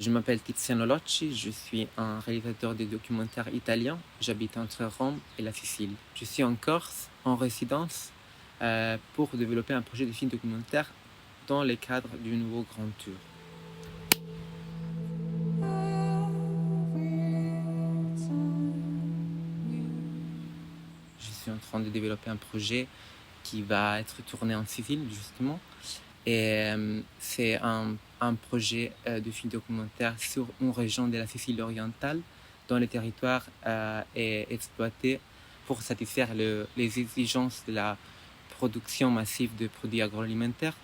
Je m'appelle Tiziano Locci, je suis un réalisateur de documentaires italien. J'habite entre Rome et la Sicile. Je suis en Corse, en résidence, pour développer un projet de film documentaire dans le cadre du nouveau Grand Tour. Je suis en train de développer un projet qui va être tourné en Sicile, justement. Et c'est un projet de film documentaire sur une région de la Sicile orientale dont le territoire est exploité pour satisfaire les exigences de la production massive de produits agroalimentaires.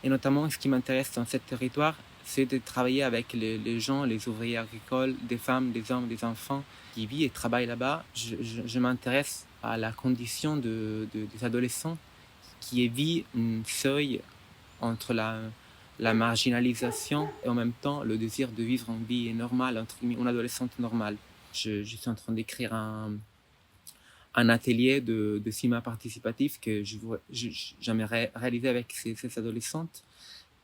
Et notamment, ce qui m'intéresse dans ce territoire, c'est de travailler avec les gens, les ouvriers agricoles, des femmes, des hommes, des enfants qui vivent et travaillent là-bas. Je m'intéresse à la condition des adolescents qui vivent un seuil entre la marginalisation et en même temps le désir de vivre une vie normale, entre guillemets, une adolescente normale. Je suis en train d'écrire un atelier de cinéma participatif que j'aimerais réaliser avec ces adolescentes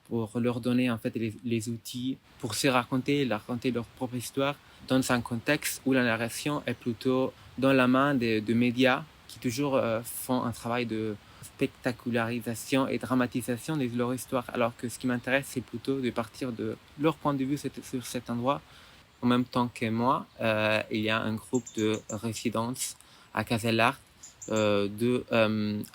pour leur donner en fait les outils pour se raconter leur propre histoire dans un contexte où la narration est plutôt dans la main de médias qui toujours font un travail de spectacularisation et dramatisation de leur histoire, alors que ce qui m'intéresse, c'est plutôt de partir de leur point de vue sur cet endroit. En même temps que moi, il y a un groupe de résidence à Castellar de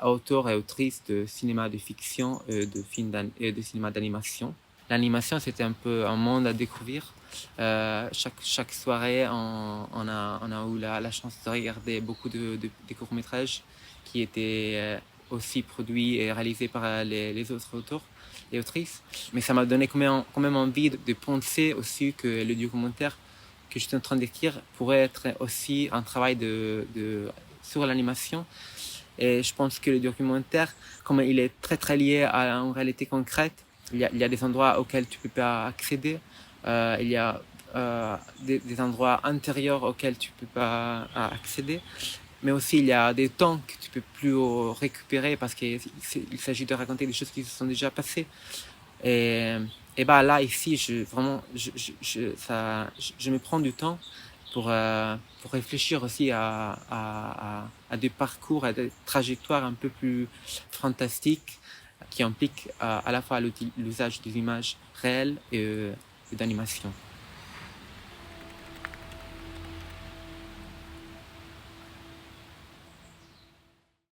auteurs et autrices de cinéma de fiction et de cinéma d'animation. L'animation, c'était un peu un monde à découvrir. Chaque soirée, on a eu la chance de regarder beaucoup de courts-métrages qui étaient aussi produits et réalisés par les autres auteurs et autrices. Mais ça m'a donné quand même envie de penser aussi que le documentaire que je suis en train d'écrire pourrait être aussi un travail sur l'animation. Et je pense que le documentaire, comme il est très très lié à une réalité concrète, il y a des endroits auxquels tu ne peux pas accéder, il y a des endroits intérieurs auxquels tu ne peux pas accéder, mais aussi il y a des temps que tu ne peux plus récupérer parce qu'il s'agit de raconter des choses qui se sont déjà passées. Et, et bah là, ici, je me prends du temps pour réfléchir aussi à des parcours, à des trajectoires un peu plus fantastiques qui impliquent à la fois l'usage des images réelles et d'animation.